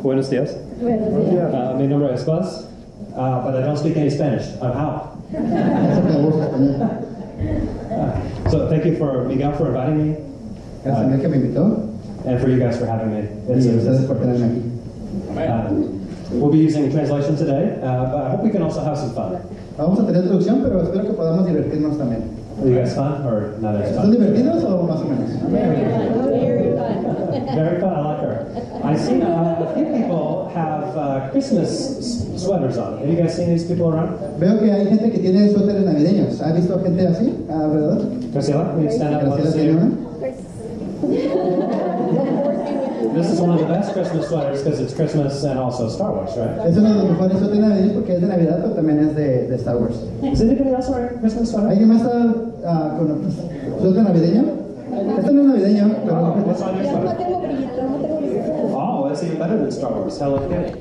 Buenos días. Buenos días. Mi nombre es Buzz, but I don't speak any Spanish. How? So thank you for Miguel for inviting me. Gracias, Miguel, que me invitó. And for you guys for having me. Y ustedes por tenerme aquí. We'll be using translation today, but I hope we can also have some fun. Vamos a tener traducción, pero espero que podamos divertirnos también. Are you guys fun or not as fun? ¿Son divertidos o más o menos? Very fun. Very fun. Very fun, I like her. I see a few people have Christmas sweaters on. Have you guys seen these people around? Veo que hay gente que tiene suéteres navideños. ¿Ha visto gente así alrededor? Graciela, will you stand up? Graciela tiene una. This is one of the best Christmas sweaters because it's Christmas and also Star Wars, right? Es uno de los mejores suéteres navideños porque es de Navidad, pero también es de Star Wars. Is anybody else wearing Christmas sweater? ¿Alguien más está con suéter navideño? Este no es navideño, pero... What's on your No sweater? tengo brillito, no tengo brillito. Oh, that's even better than Star Wars. Hello Kitty.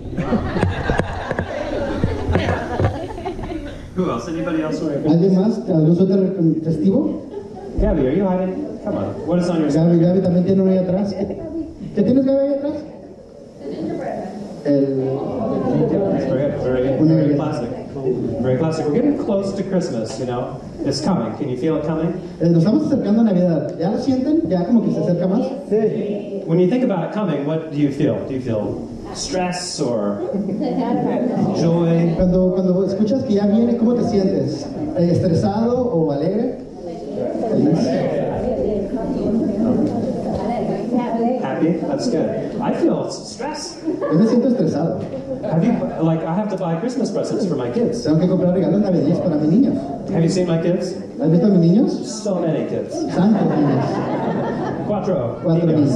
Who else? Anybody else wearing Christmas? ¿Alguien más? ¿Algún suéter festivo? Gabby, are you hiding? Come on. What is on your sweater? Gaby también tiene uno ahí atrás. ¿Qué tienes, Gaby, ahí atrás? Very good. Very classic. Very classic. We're getting close to Christmas, you know. It's coming. Can you feel it coming? Nos estamos acercando a Navidad. ¿Ya lo sienten? ¿Ya como que se acerca más? Sí. When you think about it coming, what do you feel? Do you feel stress or joy? Cuando escuchas que ya viene, ¿cómo te sientes? ¿Estresado o alegre? Happy? That's good. I feel stress. Yo me siento estresado. Have you, like, I have to buy Christmas presents for my kids. Tengo que comprar regalos navideños para mis niños. Have you seen my kids? ¿Has visto a mis niños? So many kids. Santos niños. Cuatro niños.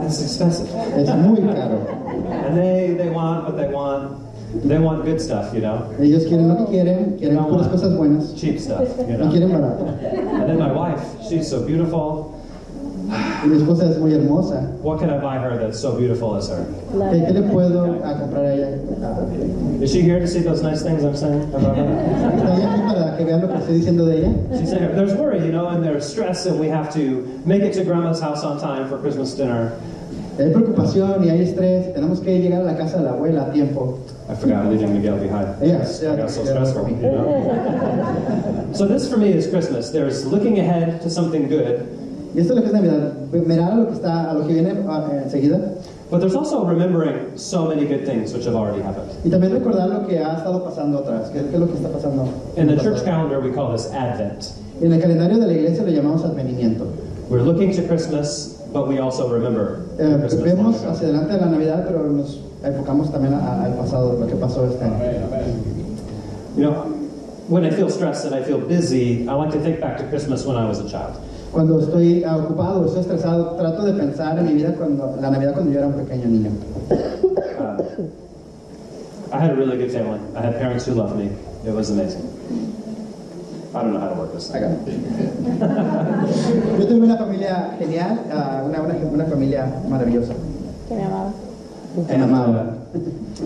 That's expensive. Es muy caro. And they want what they want. They want good stuff, you know. Ellos quieren lo que quieren puras cosas buenas. Cheap stuff, you No know. quieren barato. And then my wife, she's so beautiful. Y mi esposa es muy hermosa. What can I buy her that's so beautiful as her? ¿Qué le puedo comprar a ella? Is she here to see those nice things I'm saying about her? ¿Está ella aquí para que vean lo que estoy diciendo de ella? She's saying there's worry, you know, and there's stress, and we have to make it to Grandma's house on time for Christmas dinner. Hay preocupación y hay estrés. Tenemos que llegar a la casa de la abuela a tiempo. I forgot leaving Miguel behind. Yes, I got so stressful, you know. So this for me is Christmas. There's looking ahead to something good. Y esto es lo que es Navidad. Mirar a lo que viene enseguida. But there's also remembering so many good things which have already happened. Y también recordar lo que ha estado pasando atrás. ¿Qué es lo que está pasando? In the church calendar, we call this Advent. Y en el calendario de la iglesia lo llamamos Advenimiento. We're looking to Christmas, but we also remember Christmas. Vemos hacia adelante a la Navidad, pero nos enfocamos también al pasado, lo que pasó este año. You know, when I feel stressed and I feel busy, I like to think back to Christmas when I was a child. Cuando estoy ocupado, estoy estresado, trato de pensar en mi vida la Navidad cuando yo era un pequeño niño. I had a really good family. I had parents who loved me. It was amazing. I don't know how to work this. Yo tuve una familia genial, una familia maravillosa. Que me amaba. Que me amaba.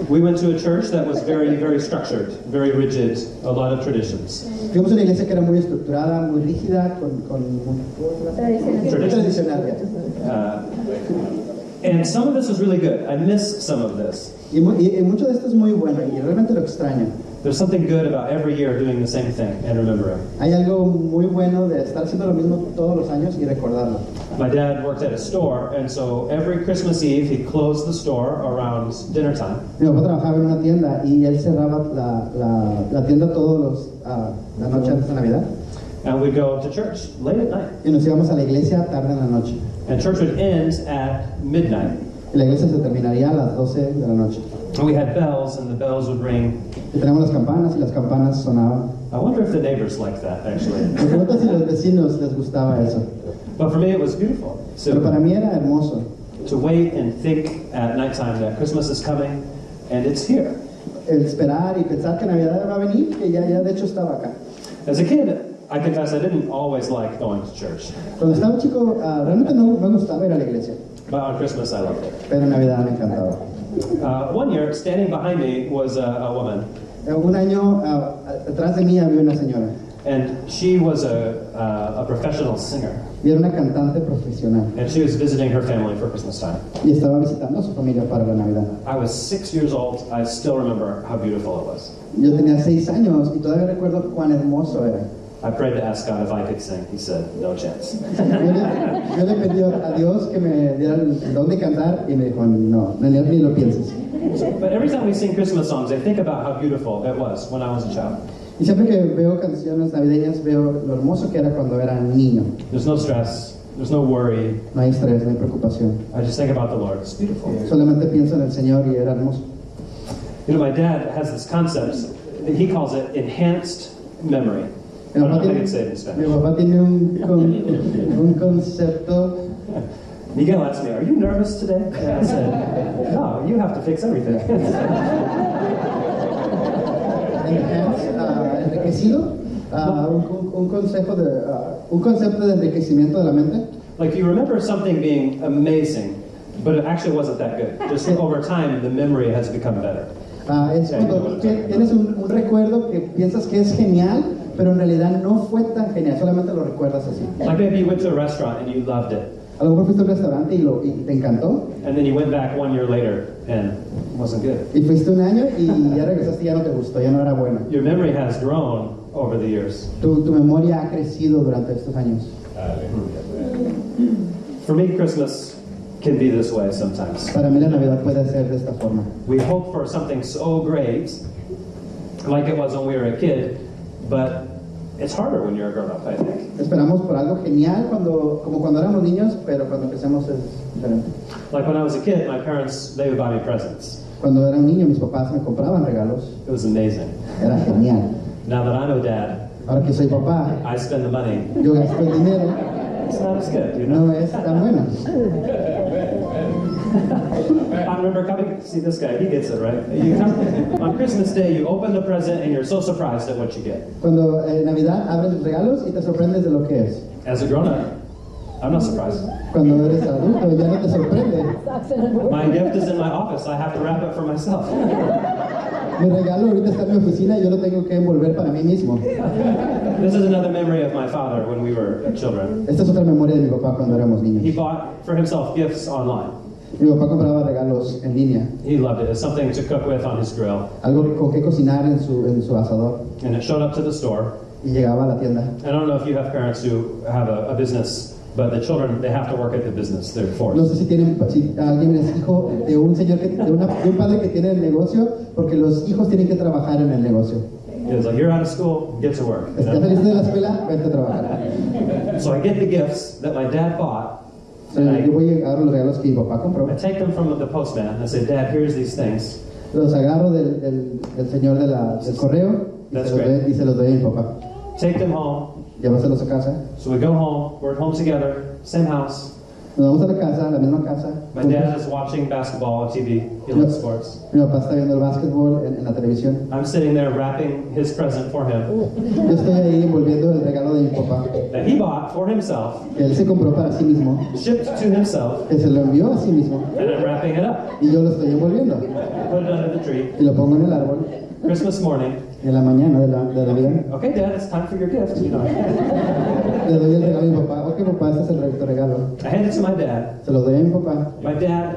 We went to a church that was very, very structured, very rigid, a lot of traditions. Fuimos a una iglesia que era muy estructurada, muy rígida, con muy tradicional. And some of this was really good. I miss some of this. Y mucho de esto es muy bueno y realmente lo extraño. There's something good about every year doing the same thing and remembering. Hay algo muy bueno de estar haciendo lo mismo todos los años y recordarlo. My dad worked at a store, and so every Christmas Eve he closed the store around dinner time. Mi papá trabajaba en una tienda y él cerraba la tienda todos la noche antes de Navidad. And we'd go to church late at night. Y nos íbamos a la iglesia tarde en la noche. And church would end at midnight. Y la iglesia se terminaría a las 12 de la noche. And we had bells, and the bells would ring. Y tenemos las campanas y las campanas sonaban. I wonder if the neighbors liked that, actually. Me pregunto si los vecinos les gustaba eso. But for me, it was beautiful. Pero para mí era hermoso. To wait and think at nighttime that Christmas is coming, and it's here. El esperar y pensar que Navidad va a venir, que ya de hecho estaba acá. As a kid, I confess I didn't always like going to church. Cuando estaba chico, realmente no me gustaba ir a la iglesia. But on Christmas, I loved it. Pero en Navidad me encantaba. One year, standing behind me was a woman. Un año atrás de mí había una señora. And she was a professional singer. Y era una cantante profesional. And she was visiting her family for Christmas time. Y estaba visitando a su familia para la Navidad. I was 6 years old. I still remember how beautiful it was. Yo tenía 6 años y todavía recuerdo cuán hermoso era. I prayed to ask God if I could sing. He said, no chance. Yo le pedí a Dios que me diera el don de cantar y me dijo, no, ni lo pienses. But every time we sing Christmas songs, I think about how beautiful it was when I was a child. Y siempre que veo canciones navideñas, veo lo hermoso que era cuando era niño. There's no stress. There's no worry. No hay estrés, no hay preocupación. I just think about the Lord. It's beautiful. Solamente pienso en el Señor y era hermoso. You know, my dad has this concept. He calls it enhanced memory. I Mi don't know papá if I tiene, can say it in Spanish. mi papá tiene un concepto. Miguel asked me, are you nervous today? And I said, no, you have to fix everything. Enriquecido, un concepto de enriquecimiento de la mente. Like you remember something being amazing, but it actually wasn't that good. Just over time, the memory has become better. Es cuando tienes un recuerdo que piensas que es genial, pero en realidad no fue tan genial, solamente lo recuerdas así. Like maybe you went to a restaurant and you loved it, A lo mejor fuiste a un restaurante y te encantó, and then you went back 1 year later and it wasn't good. y fuiste un año y ya regresaste y ya no te gustó, ya no era bueno. Your memory has grown over the years. Tu memoria ha crecido durante estos años. For me, Christmas can be this way sometimes. Para mí la Navidad puede ser de esta forma. We hope for something so great, like it was when we were a kid, but it's harder when you're a grown-up, I think. Esperamos por algo genial como cuando éramos niños, pero cuando crecemos es diferente. Like when I was a kid, my parents, they would buy me presents. Cuando era un niño, mis papás me compraban regalos. It was amazing. Era genial. Now that I'm a dad, Ahora que soy papá, I spend the money. yo gasto el dinero, It's not as good, you know? no es tan bueno. I remember coming, see this guy, he gets it, right? You come, on Christmas Day, you open the present and you're so surprised at what you get. Cuando en Navidad abres los regalos y te sorprendes de lo que es. As a grown-up, I'm not surprised. Cuando eres adulto ya no te sorprende. Socks and underwear. My gift is in my office. I have to wrap it for myself. Mi regalo ahorita está en mi oficina y yo lo tengo que envolver para mí mismo. This is another memory of my father when we were children. Esta es otra memoria de mi papá cuando éramos He niños. bought for himself gifts online. Mi papá compraba regalos en línea, He loved it. It's something to cook with on his grill. algo con que cocinar en su asador, And it showed up to the store. y llegaba a la tienda. I don't know if you have parents who have a business, but the children, they have to work at the business. They're No forced. sé si alguien es hijo de un señor de un padre que tiene el negocio, porque los hijos tienen que trabajar en el negocio. It's like, you're out of school, get to work. You ¿Ya know? saliste de la escuela? Vete a trabajar. So I get the gifts that my dad bought, So, yo voy a agarrar los regalos que mi papá compró, I take them from the postman, and I say, Dad, here's these things. los agarro del señor del correo That's y se los doy a mi papá. Take them home. Llévaselos a casa. So we go home, we're at home together, same house. Nos vamos a la casa, a la misma casa. My dad is watching basketball on TV. He loves sports. Mi papá está viendo el básquetbol en la televisión. I'm sitting there wrapping his present for him Yo estoy ahí envolviendo el regalo de mi papá, that he bought for himself, que él se compró para sí mismo, shipped to himself, que se lo envió a sí mismo, and I'm wrapping it up. y yo lo estoy envolviendo. Put it under the tree. Y lo pongo en el árbol, Christmas morning. en la mañana de la Navidad. Okay, Dad, it's time for your gift. You know. Le doy el regalo a mi papá. Ok, papá, este es tu regalo. I hand it to my dad. Se lo doy a mi papá. My dad,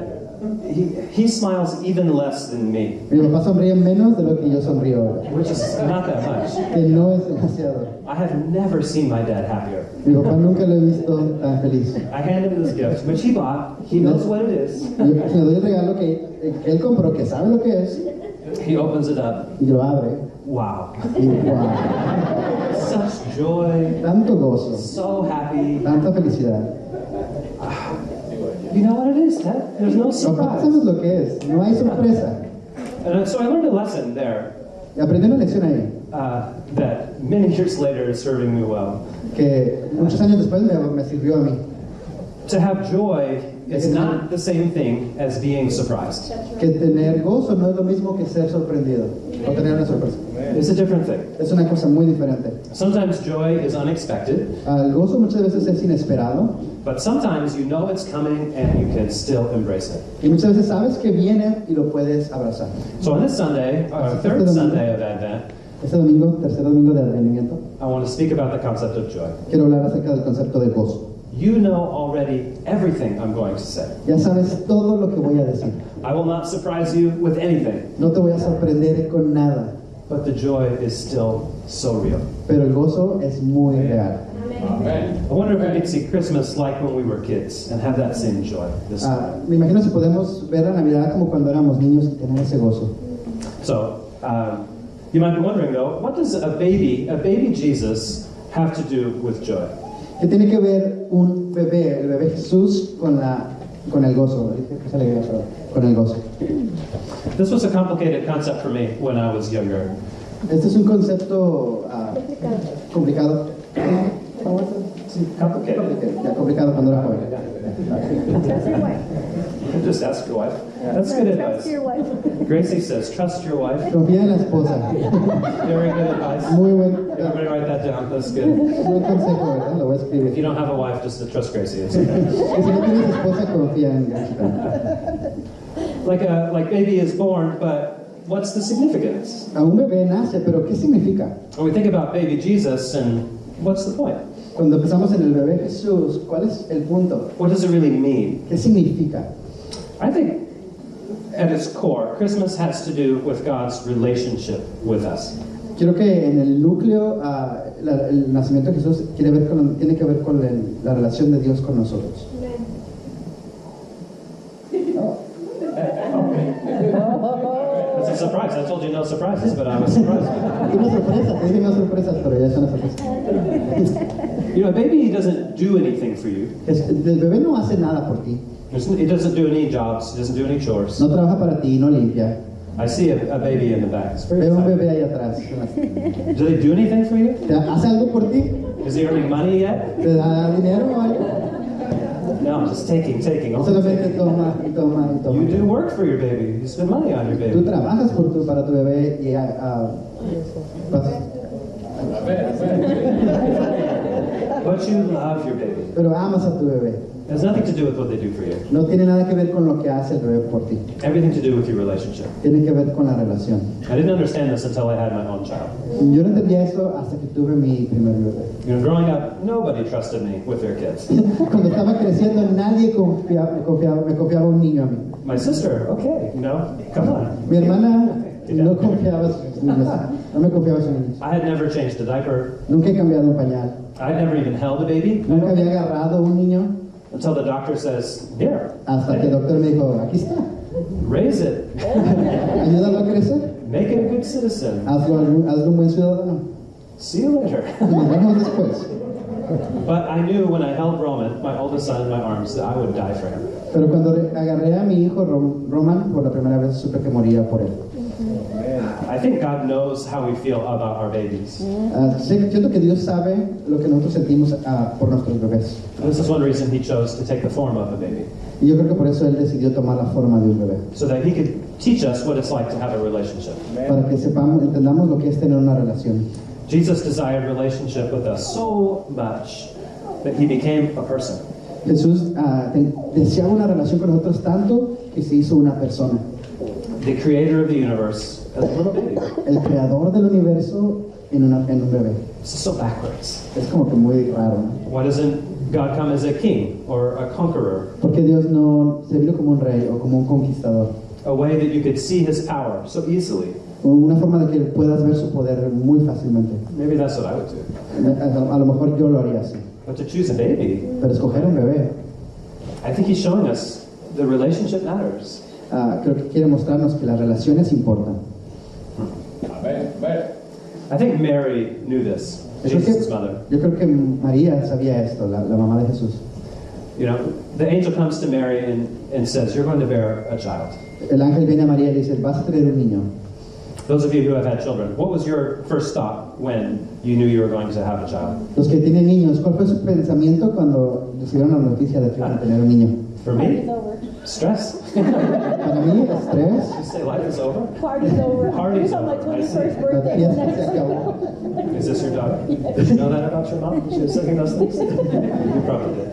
he smiles even less than me, Mi papá sonríe menos de lo que yo sonrío ahora, which is not that much. que no es demasiado. I have never seen my dad happier. Mi papá nunca lo he visto tan feliz. I hand him this gift, which he bought. He knows what it is. Yo le doy el regalo que él compró, que sabe lo que es, He opens it up. y lo abre. Wow. Y wow, Such joy. tanto gozo, So happy. tanta felicidad. You know what it is, Dad? There's no Papá, surprise. sabes lo que es, no hay sorpresa. And so I learned a lesson there Y aprendí una lección ahí, that many years later is serving me well. que muchos años después me sirvió a mí. To have joy is not the same thing as being surprised. Que tener gozo no es lo mismo que ser sorprendido o tener una sorpresa. It's a different thing. Es una cosa muy diferente. Sometimes joy is unexpected, El gozo muchas veces es inesperado but sometimes you know it's coming and you can still embrace it. y muchas veces sabes que viene y lo puedes abrazar. So on this Sunday, our third Sunday of Advent, Este domingo, tercer domingo de Advenimiento, I want to speak about the concept of joy. quiero hablar acerca del concepto de gozo. You know already everything I'm going to say. Ya sabes todo lo que voy a decir. I will not surprise you with anything, No te voy a sorprender con nada, but the joy is still so real. pero el gozo es muy real. I wonder if we could see Christmas like when we were kids and have that same joy this time. Me imagino si podemos ver la Navidad como cuando éramos niños y tener ese gozo. So, you might be wondering though, what does a baby Jesus, have to do with joy? ¿Qué tiene que ver un bebé, el bebé Jesús, con el gozo? Con el gozo. This was a complicated concept for me when I was younger. Este es un concepto complicado. Complicado cuando era joven. Trust your wife. Just ask your wife. That's good Trust advice. your wife. Gracie says, trust your wife. Confía en la esposa. Very good advice. Muy buen Everybody write that down. That's good. consejo, ¿verdad? Lo voy a If escribir. you don't have a wife, just trust Gracie. It's okay. Y si no tienes esposa, confía en Graciela. Like baby is born, but what's the significance? A un bebé nace, pero ¿qué significa? When we think about baby Jesus, and what's the point? Cuando pensamos en el bebé Jesús, ¿cuál es el punto? What does it really mean? ¿Qué significa? I think at its core, Christmas has to do with God's relationship with us. Quiero que en el núcleo el nacimiento de Jesús tiene que ver con la relación de Dios con nosotros. That's a surprise. I told you no surprises, but I was surprised. Una sorpresa, te dije no sorpresas, pero ya es una sorpresa. You know, a baby doesn't do anything for you. El bebé no hace nada por ti, He doesn't do any jobs. He doesn't do any chores. no trabaja para ti, no limpia. I see a baby in the back. It's very Veo un exciting. bebé ahí atrás. Do they do anything for you? ¿Hace algo por ti? Is he earning money yet? ¿Te da dinero o algo? No, just taking. Solamente toma y toma y toma. You do work for your baby. You spend money on your Tú baby. trabajas para tu bebé y But you love your baby. pero amas a tu bebé. It has nothing to do with what they do for you. No tiene nada que ver con lo que hace el bebé por ti. Everything to do with your relationship. Tiene que ver con la relación. I didn't understand this until I had my own child. Yo no entendía eso hasta que tuve mi primer bebé. You know, growing up, nobody trusted me with their kids. Cuando estaba creciendo, nadie me confiaba un niño a mí. My sister, okay, you know, come on. Mi hermana no confiaba a sus niños. No me confiaba a sus niños. I had never changed a diaper. Nunca he cambiado un pañal. I'd never even held a baby. Nunca había agarrado un niño Until the doctor says, here, hasta que el doctor me dijo, aquí está. raise it. Ayúdalo a crecer. Make it a good citizen. Hazlo un buen ciudadano. See you later. Nos vemos después. But I knew when I held Roman, my oldest son, in my arms, that I would die for him. Pero cuando agarré a mi hijo Roman, por la primera vez supe que moría por él. I think God knows how we feel about our babies. Siento que Dios sabe lo que nosotros sentimos por nuestros bebés. This is one reason He chose to take the form of a baby, Y yo creo que por eso Él decidió tomar la forma de un bebé. so that He could teach us what it's like to have a relationship. Para que entendamos lo que es tener una relación. Jesus desired relationship with us so much that He became a person. Jesús deseaba una relación con nosotros tanto que se hizo una persona. The creator of the universe as a little baby. El creador del universo en un bebé. This is so backwards. Es como que muy raro, ¿no? Why doesn't God come as a king or a conqueror? Porque Dios no se vino como un rey o como un conquistador. A way that you could see His power so easily. Una forma de que puedas ver su poder muy fácilmente. Maybe that's what I would do. A lo mejor yo lo haría así. But to choose a baby, Pero escoger un bebé, I think He's showing us the relationship matters. creo que quiere mostrarnos que las relaciones importan. I think Mary knew this, Jesus' mother. Yo creo que María sabía esto, la mamá de Jesús. You know, the angel comes to Mary and says, you're going to bear a child. El ángel viene a María y le dice, vas a tener un niño. Those of you who have had children, what was your first thought when you knew you were going to have a child? Los que tienen niños, ¿cuál fue su pensamiento cuando recibieron la noticia de que iban a tener un niño? For me, stress. Para mí, estrés. You say life is over? Party's over. Party's It's on my over. I see. 21st La birthday. fiesta se acabó. Is this your daughter? Did you know that about your mom? She was saying those things? You probably did.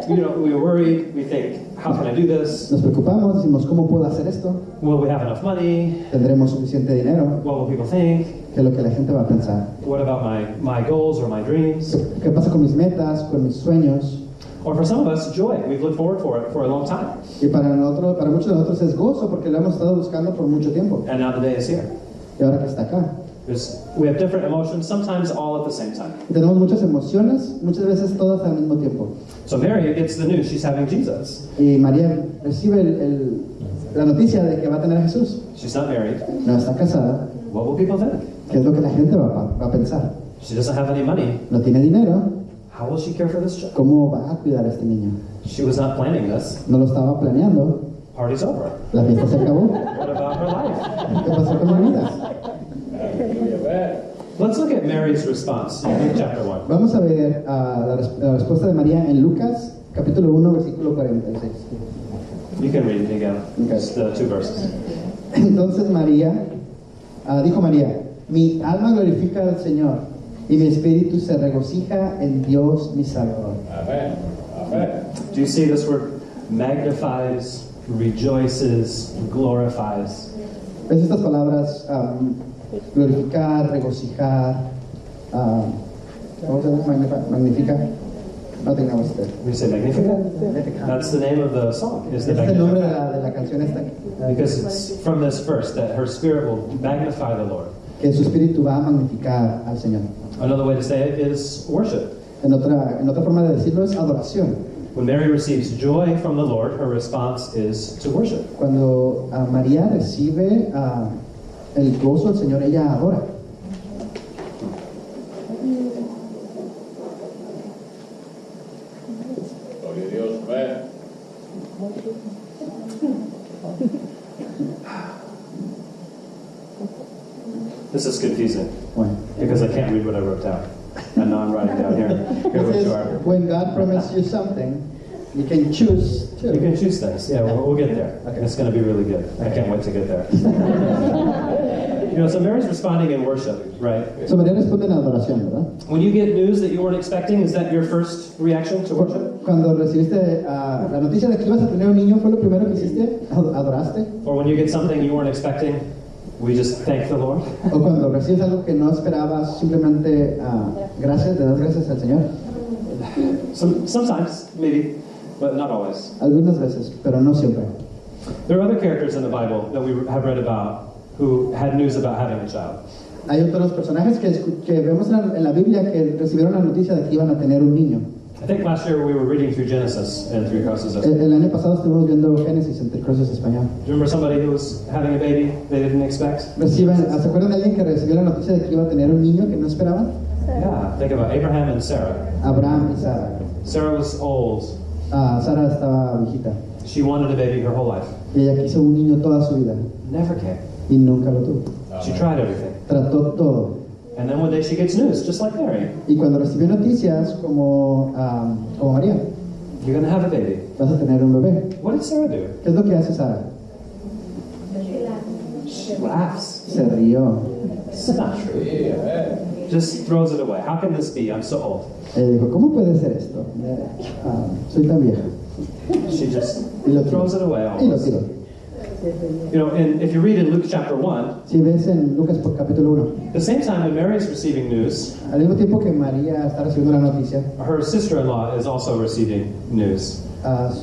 We worry, we think, how can I do this? Nos preocupamos, decimos, ¿cómo puedo hacer esto? Will we have enough money? ¿Tendremos suficiente dinero? What will people think? ¿Qué es lo que la gente va a pensar? What about my goals or my dreams? ¿Qué pasa con mis metas, con mis sueños? Or for some of us, joy. We've looked forward for it for a long time. Y para muchos de nosotros es gozo porque lo hemos estado buscando por mucho tiempo. And now the day is here. Y ahora que está acá. We have different emotions, sometimes all at the same time. Y tenemos muchas emociones, muchas veces todas al mismo tiempo. So Mary gets the news she's having Jesus. Y María recibe la noticia de que va a tener a Jesús. She's not married. No está casada. What will people think? ¿Qué es lo que la gente va a pensar? She doesn't have any money. No tiene dinero. How will she care for this child? ¿Cómo va a cuidar a este niño? She was not planning this. No lo estaba planeando. Party's over. La fiesta se acabó. What about her life? ¿Qué pasó con mi vida? Let's look at Mary's response in Luke chapter 1. Vamos a ver la respuesta de María en Lucas, capítulo 1, versículo 46. You can read it again. Okay. Just the 2 verses. Entonces dijo María, mi alma glorifica al Señor y mi espíritu se regocija en Dios mi Salvador. Amén. Amén. Do you see this word? Magnifies, rejoices, glorifies. ¿Ves estas palabras? Glorificar, regocijar, ¿cómo se llama? Magnifica. No tengamos usted. We say Magnificat? That's the name of the song. Is the Este es el nombre Magnificat. de la canción esta. Because it's from this verse that her spirit will magnify the Lord. Que su espíritu va a magnificar al Señor. Another way to say it is worship. En otra forma de decirlo es adoración. When Mary receives joy from the Lord, her response is to worship. Cuando María recibe el gozo del Señor, ella adora. Gloria a Dios. Amén. This is confusing Bueno. because I can't read what I wrote down. And now I'm writing down here. Here what It you are. says, when God promises you something, you can choose You to. can choose things. Yeah, we'll get there. Okay. It's going to be really good. I can't wait to get there. So Mary's responding in worship, right? So María responde en adoración, ¿verdad? When you get news that you weren't expecting, is that your first reaction to worship? Cuando recibiste la noticia de que ibas a tener un niño, ¿fue lo primero que hiciste? ¿Adoraste? Or when you get something you weren't expecting, we just thank the Lord? O cuando recibes algo que no esperabas, simplemente gracias, te das gracias al Señor. Sometimes, maybe, but not always. Algunas veces, pero no siempre. There are other characters in the Bible that we have read about who had news about having a child. Hay otros personajes que vemos en la Biblia que recibieron la noticia de que iban a tener un niño. I think last year we were reading through Genesis and 3Crosses Español. El año pasado estuvimos viendo Génesis en 3Crosses Español. Do you remember somebody who was having a baby they didn't expect? ¿Se acuerdan de alguien que recibió la noticia de que iba a tener un niño que no esperaban? Yeah, think about Abraham and Sarah. Abraham y Sara. Sarah was old. Sara estaba viejita She wanted a baby her whole life. y ella quiso un niño toda su vida Never came. y nunca lo tuvo. She tried everything. Trató todo. And then one day she gets news, just like Mary. Y cuando recibió noticias como María, You're going to have a baby. vas a tener un bebé. What did Sarah do? ¿Qué es lo que hace Sara? She laughs. Se rió. It's not true. Just throws it away. How can this be? I'm so old. Dijo, ¿cómo puede ser esto? Soy tan vieja. She just Y lo tiró. throws it away Y lo almost. tiró. And if you read in Luke chapter 1, Si ves en Lucas capítulo 1, the same time when Mary's receiving news, al mismo tiempo que María está recibiendo la noticia, her sister-in-law is also receiving news.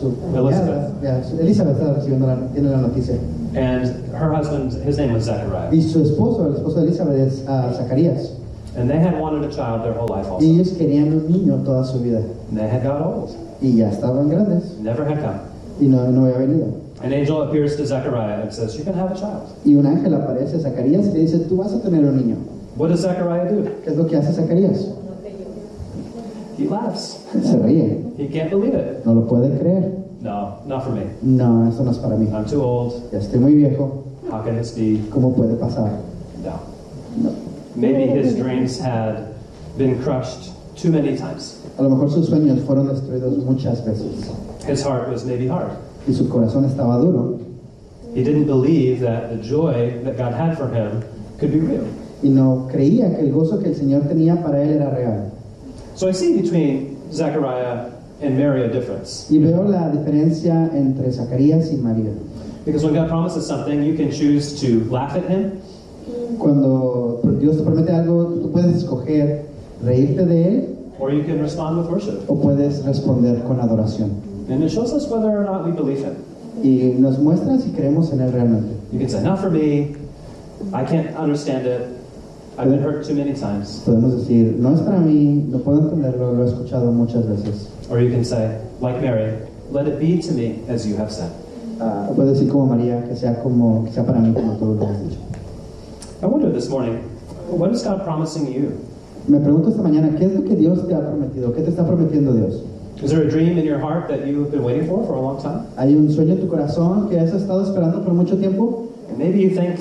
su Elizabeth. Elizabeth está tiene la noticia. And her husband, his name was Zechariah. Y su esposo, el esposo de Elizabeth, es Zacarías. And they had wanted a child their whole life Y also. ellos querían un niño toda su vida. And they had got old. Y ya estaban grandes. Never had come. Y no había venido. An angel appears to Zechariah and says, you can have a child. Y un ángel aparece a Zacarías y le dice, tú vas a tener un niño. What does Zechariah do? ¿Qué es lo que hace Zacarías? He laughs. Se ríe. He can't believe it. No lo puede creer. No, not for me. No, esto no es para mí. I'm too old. Ya estoy muy viejo. How can this be? ¿Cómo puede pasar? No. No. Maybe his dreams had been crushed too many times. A lo mejor sus sueños fueron destruidos muchas veces. His heart was maybe hard. Y su corazón estaba duro. He didn't believe that the joy that God had for him could be real. Y no creía que el gozo que el Señor tenía para él era real. So I see between Zechariah in Mary a difference. Y veo la diferencia entre Zacarías y María. Because when God promises something, you can choose to laugh at him, Cuando Dios te promete algo, tú puedes escoger reírte de él or you can respond with worship. o puedes responder con adoración. And it shows us whether or not we believe him. Y nos muestra si creemos en él realmente. You can say, not for me, I can't understand it, I've been hurt too many times. Podemos decir, no es para mí, no puedo entenderlo, lo he escuchado muchas veces. Or you can say, like Mary, let it be to me as you have said. Puedes decir como María, que sea para mí como tú lo has dicho. I wonder this morning, what is God promising you? Me pregunto esta mañana, ¿qué es lo que Dios te ha prometido? ¿Qué te está prometiendo Dios? Is there a dream in your heart that you've been waiting for a long time? ¿Hay un sueño en tu corazón que has estado esperando por mucho tiempo? And maybe you think,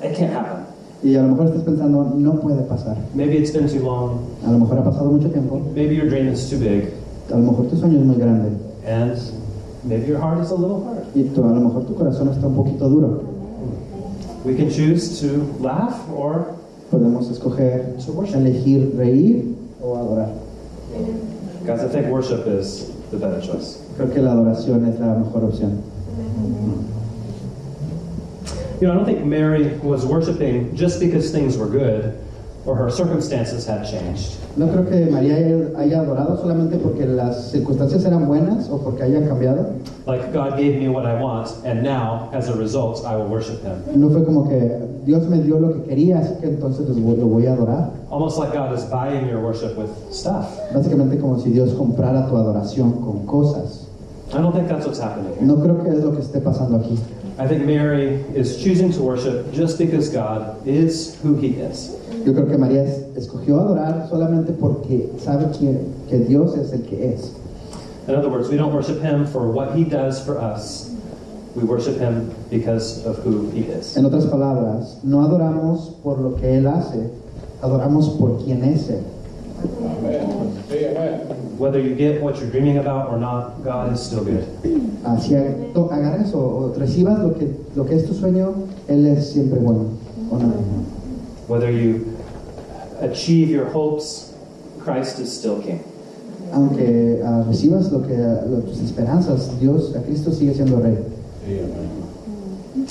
it can't happen. Y a lo mejor estás pensando, no puede pasar. Maybe it's been too long. A lo mejor ha pasado mucho tiempo. Maybe your dream is too big. A lo mejor tu sueño es muy grande. And maybe your heart is a little hard. Y a lo mejor tu corazón está un poquito duro. We can choose to laugh or Podemos escoger to worship. elegir reír o adorar. Guys, I think worship is the better choice. Creo que la adoración es la mejor opción. You know, I don't think Mary was worshiping just because things were good or her circumstances had changed. No creo que María haya adorado solamente porque las circunstancias eran buenas o porque hayan cambiado. Like, God gave me what I want, and now, as a result, I will worship him. No fue como que Dios me dio lo que quería, así que entonces lo voy a adorar. Almost like God is buying your worship with stuff. Básicamente como si Dios comprara tu adoración con cosas. I don't think that's what's happening here. No creo que es lo que esté pasando aquí. I think Mary is choosing to worship just because God is who he is. Yo creo que María escogió adorar solamente porque sabe que Dios es el que es. In other words, we don't worship him for what he does for us. We worship him because of who he is. En otras palabras, no adoramos por lo que Él hace, adoramos por quien es Él. Amén. Sí, amén. Whether you get what you're dreaming about or not, God is still good. Así agarres o recibas lo que es tu sueño, Él es siempre bueno. ¿O no? Whether you achieve your hopes, Christ is still king. Aunque recibas tus esperanzas, Dios, a Cristo sigue siendo Rey. Sí, amén.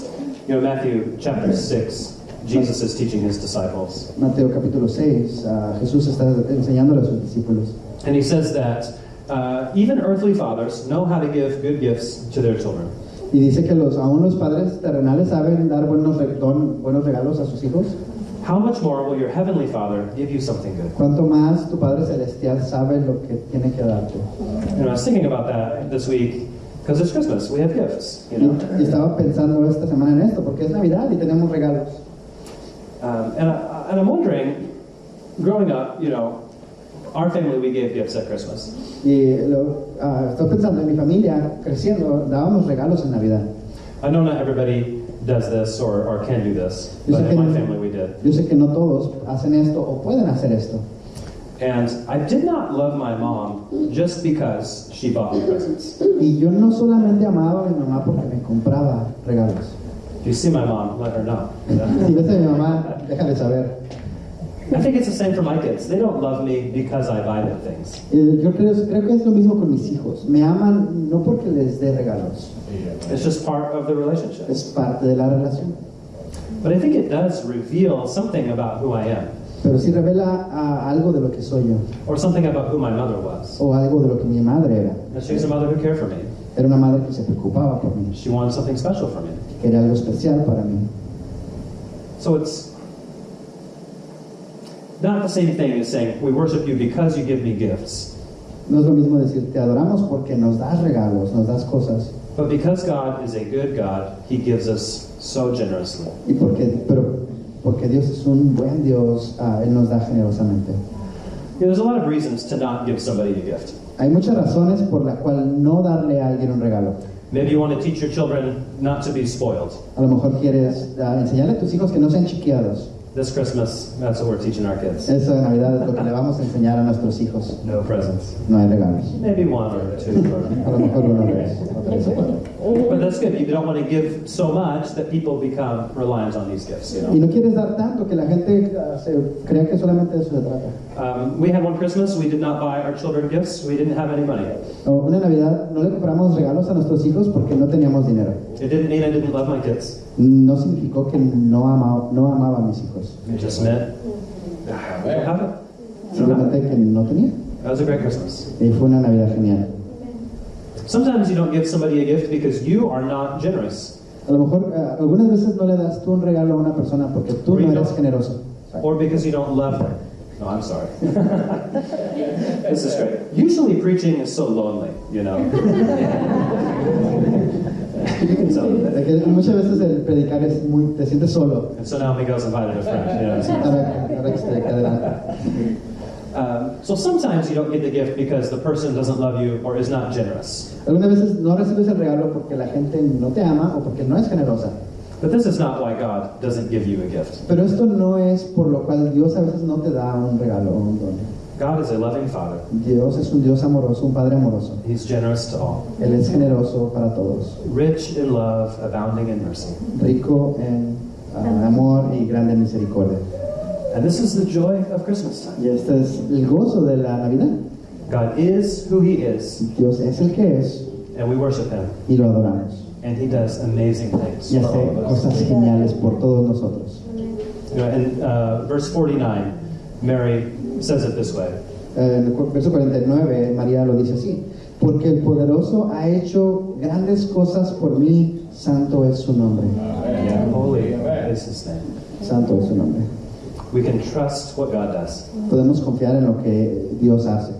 You know, Matthew chapter 6, Jesus is teaching his disciples. Mateo capítulo 6, Jesús está enseñándole a sus discípulos. And he says that even earthly fathers know how to give good gifts to their children. Y dice que aún los padres terrenales saben dar buenos regalos a sus hijos. How much more will your heavenly Father give you something good? ¿Cuánto más tu Padre Celestial sabe lo que tiene que darte? You know, I was thinking about that this week because it's Christmas. We have gifts, you know. Y estaba pensando esta semana en esto, porque es Navidad y tenemos regalos. And I'm wondering, growing up, you know, our family, we gave gifts at Christmas. Y estoy pensando en mi familia, creciendo, dábamos regalos en Navidad. I know not everybody does this or can do this, but in my family we did. Yo sé que no todos hacen esto o pueden hacer esto. And I did not love my mom just because she bought me presents. Y yo no solamente amaba a mi mamá porque me compraba regalos. If you see my mom, let her know. Si ves a mi mamá, déjale saber. I think it's the same for my kids. They don't love me because I buy them things. Yo creo que es lo mismo con mis hijos. Me aman no porque les dé regalos. Sí, amén. It's just part of the relationship. Es parte de la relación. But I think it does reveal something about who I am, Pero sí revela algo de lo que soy yo. or something about who my mother was. O algo de lo que mi madre era. And she was a mother who cared for me. Era una madre que se preocupaba por mí. She wanted something special for me. Que era algo especial para mí. So it's not the same thing as saying, we worship you because you give me gifts. No es lo mismo decir, te adoramos porque nos das regalos, nos das cosas. But because God is a good God, he gives us so generously. Y porque Dios es un buen Dios, Él nos da generosamente. You know, there's a lot of reasons to not give somebody a gift. Hay muchas razones por la cual no darle a alguien un regalo. Maybe you want to teach your children not to be spoiled. A lo mejor quieres enseñarle a tus hijos que no sean chiqueados. This Christmas, that's what we're teaching our kids. Eso de Navidad es lo que le vamos a enseñar a nuestros hijos. No presents. No hay regalos. Maybe one or two. A lo mejor uno, dos, o tres o cuatro. But that's good. You don't want to give so much that people become reliant on these gifts, you know. Y no quieres dar tanto que la gente se crea que solamente de eso se trata. We had one Christmas, we did not buy our children gifts, we didn't have any money. Una Navidad no le compramos regalos a nuestros hijos porque no teníamos dinero. It didn't mean I didn't love my kids. No significó que no amaba a mis hijos. It just meant I don't have it. Simplemente que no tenía. That was a great Christmas. Y fue una Navidad genial. Sometimes you don't give somebody a gift because you are not generous. A lo mejor algunas veces no le das tú un regalo a una persona porque tú no eres generoso. Or because you don't love them. No, I'm sorry. This is great. Usually preaching is so lonely, you know. Muchas veces el predicar es te sientes solo. And so now Miguel's invited a friend. You know, Ahora que estoy aquí adelante. so sometimes you don't get the gift because the person doesn't love you or is not generous. Algunas veces no recibes el regalo porque la gente no te ama o porque no es generosa. But this is not why God doesn't give you a gift. Pero esto no es por lo cual Dios a veces no te da un regalo o un don. God is a loving Father. Dios es un Dios amoroso, un Padre amoroso. He's generous to all. Él es generoso para todos. Rich in love, abounding in mercy. Rico en amor y grande en misericordia. And this is the joy of Christmas time. Y este es el gozo de la Navidad. God is who He is, Dios es el que es and we worship Him. y lo adoramos. And He does amazing things Y for hace all of us. cosas geniales por todos nosotros. You know, in verse 49, Mary says it this way. En el verso 49, María lo dice así: porque el poderoso ha hecho grandes cosas por mí, santo es su nombre. Holy is His name. Santo es su nombre. We can trust what God does. Podemos confiar en lo que Dios hace.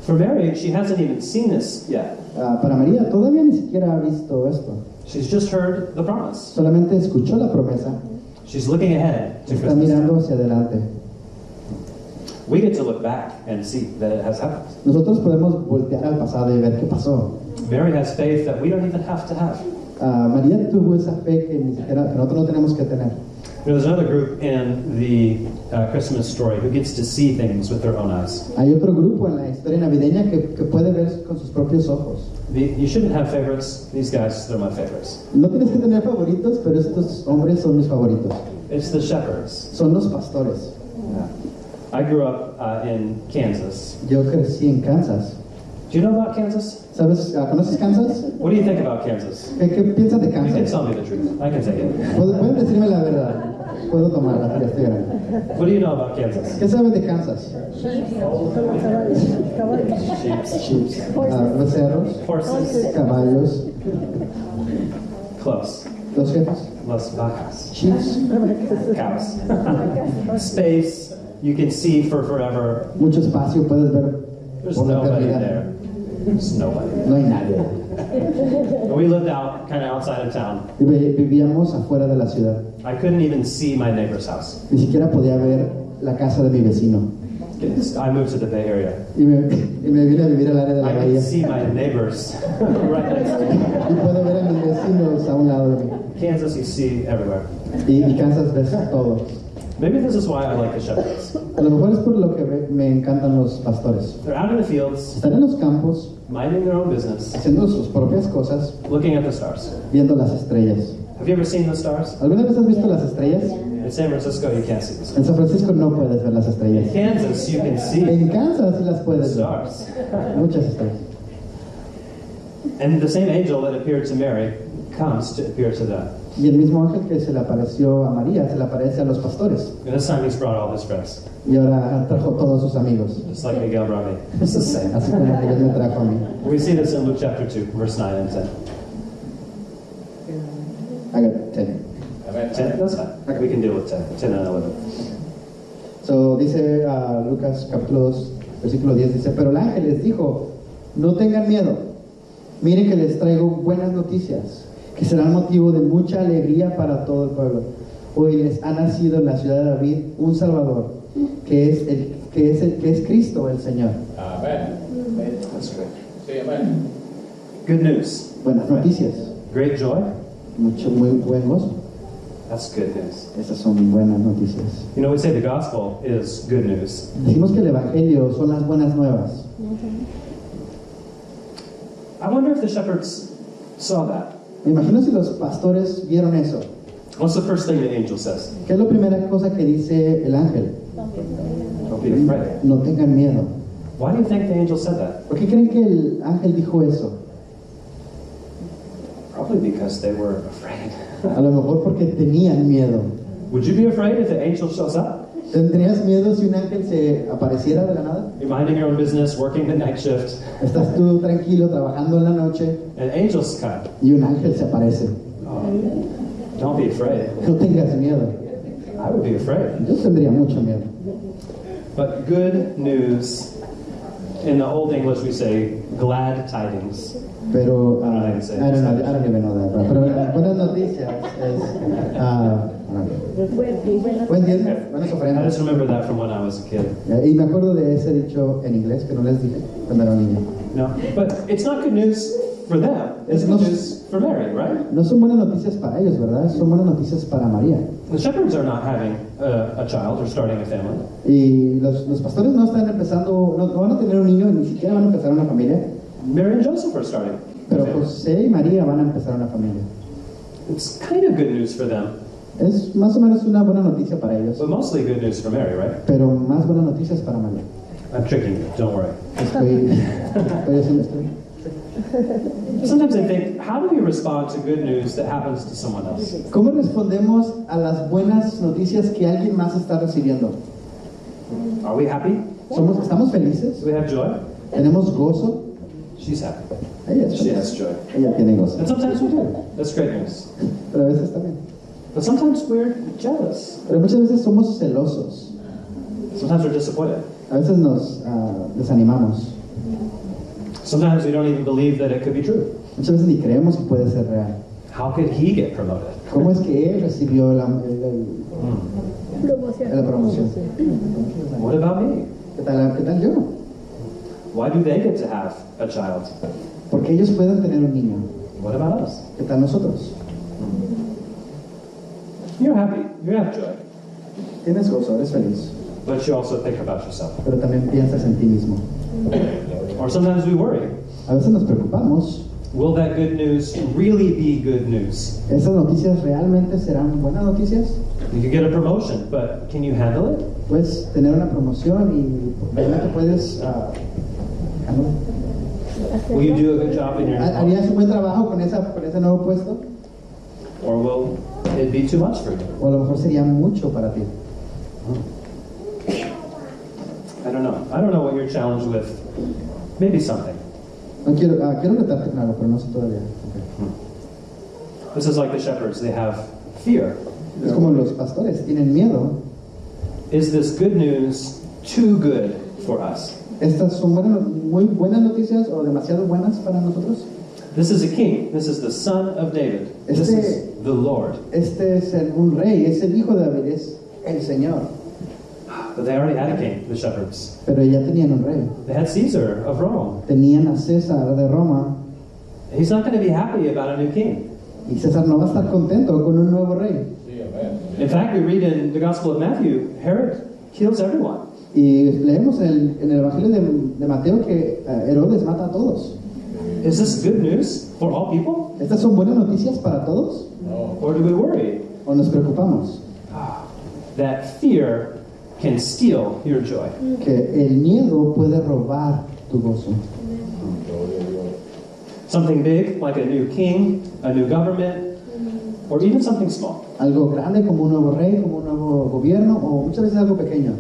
For Mary, she hasn't even seen this yet. Para María todavía ni siquiera ha visto esto. She's just heard the promise. Solamente escuchó la promesa. She's looking ahead to Está Christmas. mirando hacia adelante. We get to look back and see that it has happened. Nosotros podemos voltear al pasado y ver qué pasó. Mary has faith that we don't even have to have. María tuvo esa fe que nosotros no tenemos que tener. You know, there's another group in the Christmas story who gets to see things with their own eyes. Hay otro grupo en la historia navideña que puede ver con sus propios ojos. You shouldn't have favorites. These guys, they're my favorites. No tienes que tener favoritos, pero estos hombres son mis favoritos. It's the shepherds. Son los pastores. Yeah. I grew up in Kansas. Yo crecí en Kansas. Do you know about Kansas? ¿Sabes? ¿Conoces Kansas? What do you think about Kansas? ¿Qué piensas de You can Kansas? tell me the truth. I can take it. Pueden decirme la verdad. Puedo tomarla, pero estoy grande. What do you know about Kansas? ¿Qué sabes de Kansas? Becerros, Horses. caballos, Close. los jefes, Las vacas. chiefs, Cows. Space. You can see for forever. mucho espacio, puedes ver There's por la nobody eternidad. there. There's nobody. No hay nadie. And we lived out, kind of outside of town. Y vivíamos afuera de la ciudad. I couldn't even see my neighbor's house. Ni siquiera podía ver la casa de mi vecino. I moved to the Bay Area. Y me vine a vivir al área de la I can bahía. see my neighbors right next to me. Y puedo ver a mis vecinos a un lado de mí. Kansas, you see everywhere. Y Kansas ves todo. Maybe this is why I like the shepherds. A lo mejor es por lo que me encantan los pastores. They're out in the fields, Están en los campos, minding their own business, haciendo sus propias cosas, looking at the stars. viendo las estrellas. Have you ever seen the stars? ¿Alguna vez has visto las estrellas? In San Francisco, you can't see the stars. En San Francisco no puedes ver las In estrellas. Kansas, you can see En Kansas sí las puedes ver. stars. Muchas estrellas. And the same angel that appeared to Mary comes to appear to them. Y el mismo ángel que se le apareció a María, se le aparece a los pastores. And this time he's brought all his friends, Y ahora trajo todos sus amigos. just like Miguel brought me. It's the same. Así como que Dios me trajo a mí. We see this in Luke chapter 2, verse 9 and 10. I got 10. 10? That's fine. We can deal with 10. 10 and 11. So dice Lucas capítulo 2, versículo 10, dice, pero el ángel les dijo, no tengan miedo, miren que les traigo buenas noticias, que serán motivo de mucha alegría para todo el pueblo. Hoy les ha nacido en la ciudad de David un Salvador, que es Cristo el Señor. Amén. That's great. Sí, amén. Good news. Buenas noticias, Great joy. muy buen gozo. That's good news. Esas son buenas noticias. You know, we say the gospel is good news. Decimos que el Evangelio son las buenas nuevas. I wonder if the shepherds saw that, Me imagino si los pastores vieron eso. what's the first thing the angel says? ¿Qué es la primera cosa que dice el ángel? Don't be afraid. No tengan miedo. Why do you think the angel said that? ¿Por qué creen que el ángel dijo eso? Probably because they were afraid. A lo mejor porque tenían miedo. Would you be afraid if the angel shows up? ¿Tendrías miedo si un ángel se apareciera de la nada? You're minding your own business, working the night shift, Estás tú tranquilo trabajando en la noche and angels come. y un ángel se aparece. Oh, don't be afraid. No tengas miedo. I would be afraid. Yo tendría mucho miedo. But good news, in the Old English we say glad tidings. Pero, I don't know how to say it. I don't even know that. Pero buenas noticias es, buen diezmo, buenas I ofrendas. just remember that from when I was a kid. Y me acuerdo de ese dicho en inglés que no les dije cuando era niño. No, but it's not good news for them. It's good news for Mary, right? No son buenas noticias para ellos, ¿verdad? Son buenas noticias para María. The shepherds are not having a child or starting a family. Y los pastores no están empezando, no van a tener un niño, ni siquiera van a empezar una familia. Mary and Joseph are starting a Pero family. José y María van a empezar una familia. It's kind of good news for them, Es más o menos una buena noticia para ellos, but mostly good news for Mary, right? pero más buenas noticias para María. I'm tricking you, don't worry. Estoy haciendo esto. Sometimes I think, how do we respond to good news that happens to someone else? ¿Cómo respondemos a las buenas noticias que alguien más está recibiendo? Are we happy? ¿Estamos felices? Do we have joy? ¿Tenemos gozo? She's happy. Ella, es She feliz. has joy. Ella tiene gozo, And sometimes we do. That's great news. pero a veces también. But sometimes we're jealous. Pero muchas veces somos celosos, Sometimes we're disappointed. a veces nos desanimamos, Sometimes we don't even believe that it could be true. muchas veces ni creemos que puede ser real. How could he get promoted? ¿Cómo es que él recibió la promoción? What about me? ¿Qué tal yo? Why do they get to have a child? Porque ellos pueden tener un niño. What about us? ¿Qué tal nosotros? You're happy. You have joy. Tienes gozo, eres feliz, But you also think about yourself. pero también piensas en ti mismo. Or sometimes we worry. A veces nos preocupamos. Will that good news really be good news? ¿Esas noticias realmente serán buenas noticias? You could get a promotion, but can you handle it? Puedes tener una promoción y realmente puedes... Will you do a good job in your ¿Harías un buen trabajo con ese nuevo puesto? Or will it be too much for you? O a lo mejor sería mucho para ti. I don't know. I don't know what you're challenged with. Maybe something. No quiero retarte con algo, pero no sé todavía. This is like the shepherds. They have fear. Es como los pastores, tienen miedo. Is this good news too good for us? ¿Estas son muy buenas noticias o demasiado buenas para nosotros? This is a king. This is the son of David. This is the Lord. Este es un rey, es el hijo de David, es el Señor. But they already had a king, the shepherds. Pero ya tenían un rey. They had Caesar of Rome. Tenían a César de Roma. He's not going to be happy about a new king. Y César no va a estar contento con un nuevo rey. Sí, amén. In fact, we read in the Gospel of Matthew, Herod kills everyone. Y leemos en el Evangelio de Mateo que Herodes mata a todos. Is this good news for all people? ¿Estas son buenas noticias para todos? No. Or do we worry ¿O nos preocupamos? that fear can steal your joy? Que el miedo puede robar tu gozo. Gloria a Dios. Something big, like a new king, a new government, or even something small. Algo grande como un nuevo rey, como un nuevo gobierno, o muchas veces algo pequeño.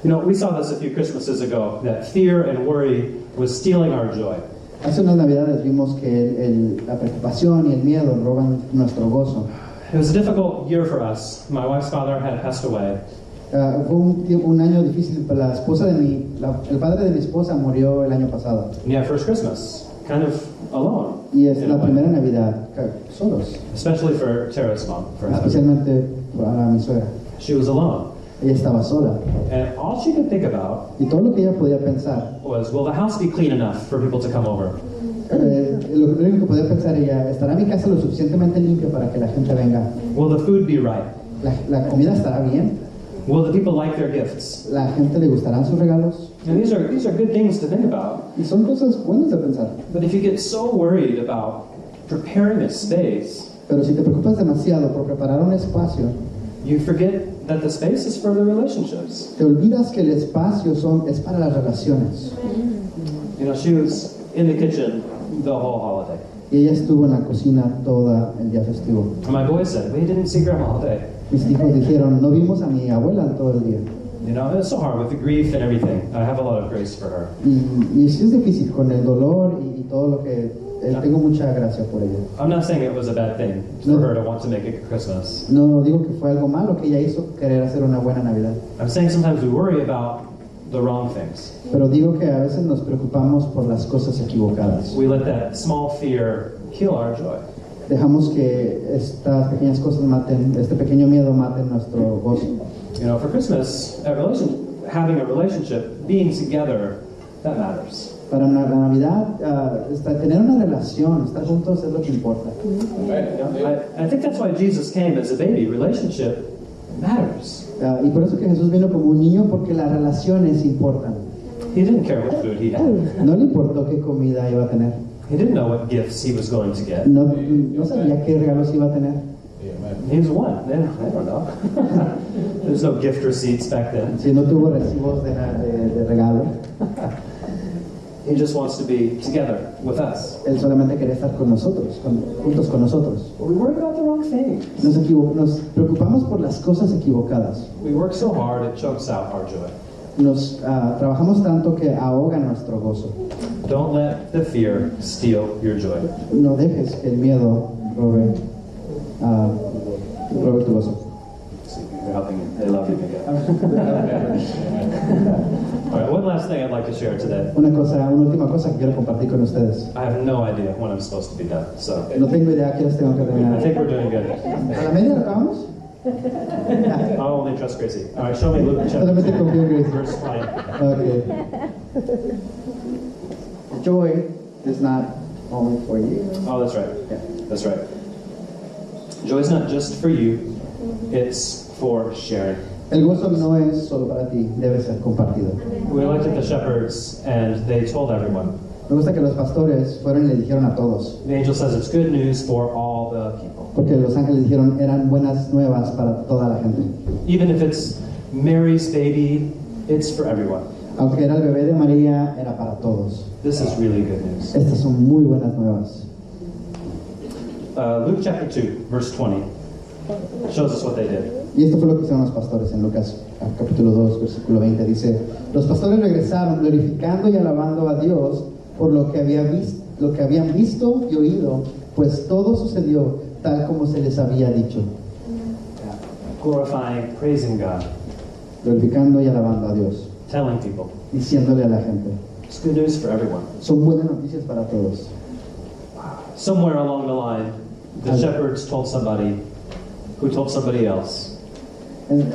You know, we saw this a few Christmases ago, that fear and worry was stealing our joy. Hace unas navidades vimos que la preocupación y el miedo roban nuestro gozo. It was a difficult year for us. My wife's father had passed away. Fue un año difícil para el padre de mi esposa murió el año pasado. And yeah, first Christmas, kind of alone. Y es in a la way. primera Navidad solos, Especially for Tara's mom, for Heather. especialmente para mi suegra. She was alone. Ella estaba sola And all she could think about y todo lo que ella podía pensar, was, will the house be clean enough for people to come over? lo único que podía pensar ella, ¿estará mi casa lo suficientemente limpia para que la gente venga? Will the food be right? ¿La comida estará bien? Will the people like their gifts? ¿La gente le gustarán sus regalos? And these are good things to think about. Y son cosas buenas de pensar. But if you get so worried about preparing a space, Pero si te preocupas demasiado por preparar un espacio, you forget that the space is for the relationships. te olvidas que el espacio es para las relaciones. You know, she was in the kitchen the whole holiday. Y ella estuvo en la cocina todo el día festivo. And my boys said, we didn't see Grandma all day. Mis hijos dijeron, no vimos a mi abuela todo el día. You know, it's so hard with the grief and everything. I have a lot of grace for her. Y sí es difícil con el dolor y todo lo que... tengo mucha gracia por ella. I'm not saying it was a bad thing for her to want to make a good Christmas. No digo que fue algo malo que ella hizo querer hacer una buena Navidad. I'm saying sometimes we worry about the wrong things. Pero digo que a veces nos preocupamos por las cosas equivocadas. We let that small fear kill our joy. Dejamos que estas pequeñas cosas maten, este pequeño miedo maten nuestro gozo. You know, for Christmas, having a relationship, being together, that matters. Para la Navidad, tener una relación, estar juntos es lo que importa. You know, I think that's why Jesus came as a baby. Relationship matters. Y por eso que Jesús vino como un niño, porque las relaciones importan. He didn't care what food he had. No le importó qué comida iba a tener. He didn't know what gifts he was going to get. No sabía qué regalos iba a tener. He was one. I don't know. There's no gift receipts back then. Si no tuvo recibos de regalo. He just wants to be together with us. Él solamente quería estar con nosotros, juntos con nosotros. But we worry about the wrong things. Nos preocupamos por las cosas equivocadas. We work so hard, it chokes out our joy. Trabajamos tanto que ahoga nuestro gozo. Don't let the fear steal your joy. No dejes que el miedo robe tu gozo. You're helping me. They love you again. All right, one last thing I'd like to share today. Una última cosa que quiero compartir con ustedes. I have no idea when I'm supposed to be done, so No tengo idea a qué horas tengo que I terminar. think we're doing good. ¿A la media acabamos? I'll only trust Gracie. All right, show me Luke chapter Solamente 2, confío en Gracie. verse 20. Okay. Joy is not only for you. Oh, that's right. Yeah. That's right. Joy is not just for you, it's for sharing. El gozo no es solo para ti, debe ser compartido. We looked at the shepherds and they told everyone. Me gusta que los pastores fueron y le dijeron a todos, The angel says it's good news for all the people. porque los ángeles dijeron eran buenas nuevas para toda la gente. Even if it's Mary's baby, it's for everyone. Aunque era el bebé de María, era para todos. This is really good news. Estas son muy buenas nuevas. Luke chapter 2, verse 20 shows us what they did. Y esto fue lo que hicieron los pastores en Lucas capítulo 2, versículo 20. Dice, los pastores regresaron glorificando y alabando a Dios por lo que habían visto y oído, pues todo sucedió tal como se les había dicho. Glorifying, praising God, Glorificando y alabando a Dios, telling people. diciéndole a la gente. It's good news for everyone. Son buenas noticias para todos. Somewhere along the line, the shepherds told somebody who told somebody else. En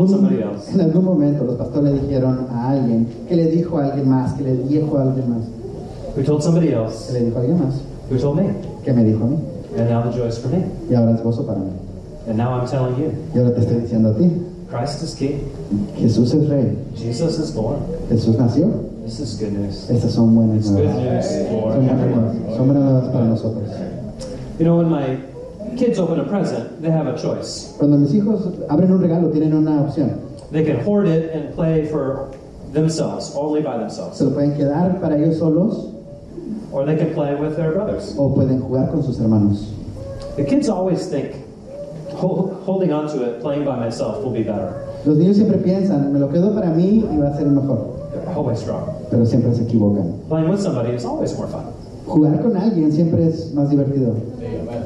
somebody else. algún momento los pastores le dijeron a alguien, que le dijo a alguien más, que le dijo a alguien más, Who told somebody que else, le dijo a alguien más, who told me. que me dijo a mí. And now the joy is for me. Y ahora es gozo para mí. And now I'm telling you, Y ahora te estoy diciendo a ti, Christ is king. Jesús es rey, Jesus is born. Jesús nació. This is good news. Estas son buenas It's good nuevas. news for Son buenas everyone. nuevas. Son buenas nuevas para nosotros. You know, when my kids open a present, they have a choice. Cuando mis hijos abren un regalo, tienen una opción. They can hoard it and play for themselves, only by Se themselves. lo pueden quedar para ellos solos Or they can play with their brothers. o pueden jugar con sus hermanos. The kids always think, holding on to it, playing by myself will be better. Los niños siempre piensan, me lo quedo para mí y va a ser mejor. They're always wrong. Pero siempre se equivocan. Playing with somebody is always more fun. Jugar con alguien siempre es más divertido.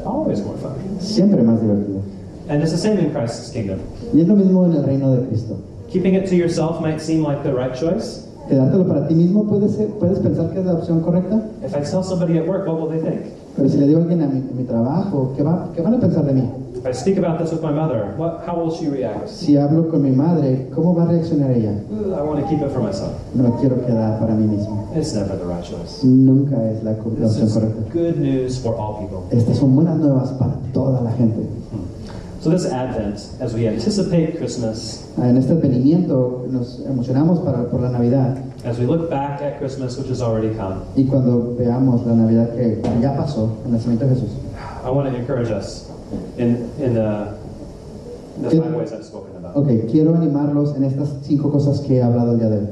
Always more fun. Siempre más divertido. And it's the same in Christ's kingdom. Y es lo mismo en el reino de Cristo. Keeping it to yourself might seem like the right choice. Quedártelo para ti mismo puedes pensar que es la opción correcta. If I tell somebody at work, what will they think? Pero si le digo a alguien en mi trabajo, ¿qué van a pensar de mí? If I speak about this with my mother, how will she react? Si hablo con mi madre, ¿cómo va a reaccionar ella? I want to keep it for myself. No lo quiero quedar para mí mismo. It's never the right choice. Nunca es la This opción is correcta. good news for all people. Estas son buenas nuevas para toda la gente. So this Advent, as we anticipate Christmas, En este advenimiento nos emocionamos por la Navidad, as we look back at Christmas, which has already come, y cuando veamos la Navidad que ya pasó, el nacimiento de Jesús. I want to encourage us in the 5 ways I've spoken about. Ok, quiero animarlos en estas 5 cosas que he hablado el día de hoy.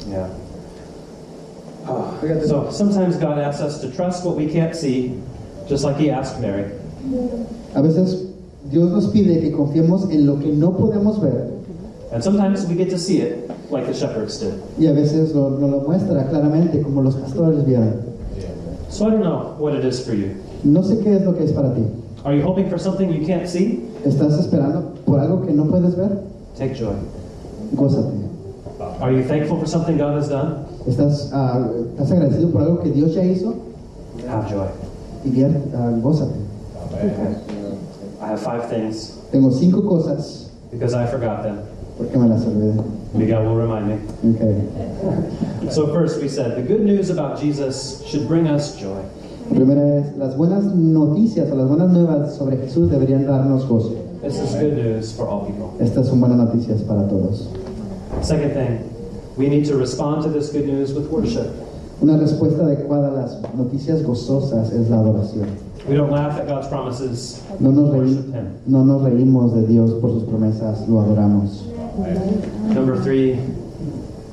Yeah. So sometimes God asks us to trust what we can't see, just like He asked Mary. A veces Dios nos pide que confiemos en lo que no podemos ver, And sometimes we get to see it, like the shepherds did. y a veces nos lo muestra claramente como los pastores vieron. So I don't know what it is for you. No sé qué es lo que es para ti. Are you hoping for something you can't see? ¿Estás esperando por algo que no puedes ver? Take joy. Gózate. Are you thankful for something God has done? ¿Estás agradecido por algo que Dios ya hizo? Have joy. Y bien, gózate. I have 5 things Tengo 5 cosas because I forgot them. porque me las olvidé. Miguel will remind me. Okay. So first we said the good news about Jesus should bring us joy. La primera es, las buenas noticias o las buenas nuevas sobre Jesús deberían darnos gozo. This is good news for all people. Estas son buenas noticias para todos. Second thing, we need to respond to this good news with worship. Una respuesta adecuada a las noticias gozosas es la adoración. We don't laugh at God's promises, No nos, worship Him. no nos reímos de Dios por sus promesas, lo adoramos. Number 3,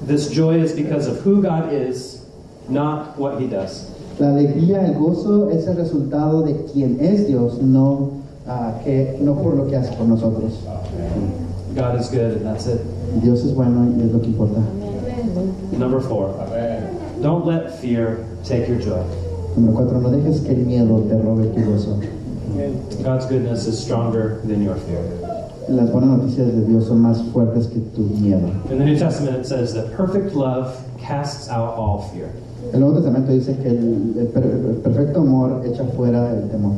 this joy is because of who God is, not what He does. La alegría, el gozo es el resultado de quien es Dios, no por lo que hace por nosotros. God is good, and that's it. Dios es bueno y es lo que importa. Number 4, don't let fear take your joy. Número 4, no dejes que el miedo te robe tu gozo. God's goodness is stronger than your fear. Las buenas noticias de Dios son más fuertes que tu miedo. In the New Testament it says that perfect love casts out all fear. El Nuevo Testamento dice que el perfecto amor echa fuera el temor.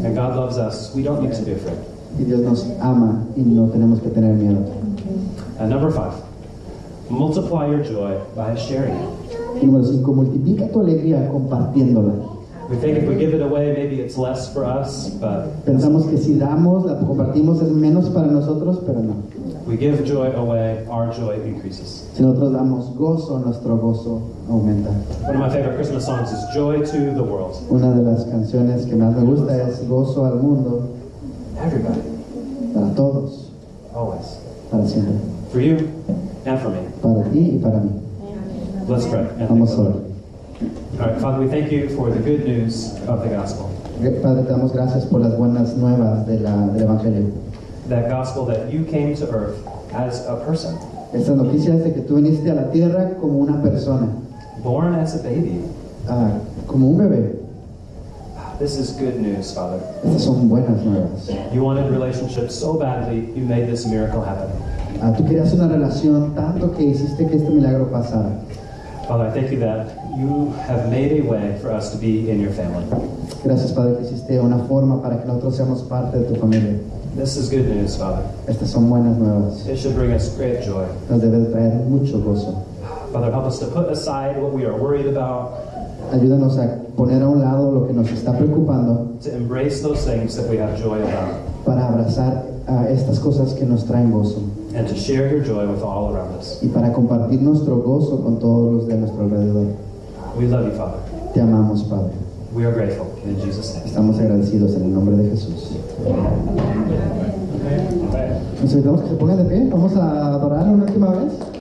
And God loves us. We don't need to be afraid. Y Dios nos ama y no tenemos que tener miedo. And number 5, multiply your joy by sharing it. Y número 5, multiplica tu alegría compartiéndola. We think if we give it away, maybe it's less for us, but Pensamos que si damos, la compartimos es menos para nosotros, pero no. we give joy away, our joy increases. Si nosotros damos gozo, nuestro gozo aumenta. One of my favorite Christmas songs is Joy to the World. Una de las canciones que más me gusta es Gozo al mundo, Everybody, para todos, always. para siempre, For you and for me. para ti y para mí. Let's pray. And Vamos thank a the orar. Lord. All right, Father, we thank you for the good news of the gospel. Padre, te damos gracias por las buenas nuevas del Evangelio. That gospel that you came to earth as a person, Esta noticia es de que tú viniste a la tierra como una persona, born as a baby. como un bebé. This is good news, Father. Estas son buenas nuevas. You wanted relationships so badly, you made this miracle happen. Tú querías una relación tanto que hiciste que este milagro pasara. Father, I thank you that you have made a way for us to be in your family. Gracias, Padre, que hiciste una forma para que nosotros seamos parte de tu familia. This is good news, Father. Estas son buenas nuevas. It should bring us great joy. Nos debe de traer mucho gozo. Father, help us to put aside what we are worried about, Ayúdanos a poner a un lado lo que nos está preocupando to embrace those things that we have joy about, para abrazar estas cosas que nos traen gozo and to share your joy with all around us. y para compartir nuestro gozo con todos los de nuestro alrededor. We love you, Father. Te amamos, Padre. We are grateful. In Jesus' name. Estamos agradecidos en el nombre de Jesús. Nos invitamos que se pongan de pie. Vamos a adorar una última vez.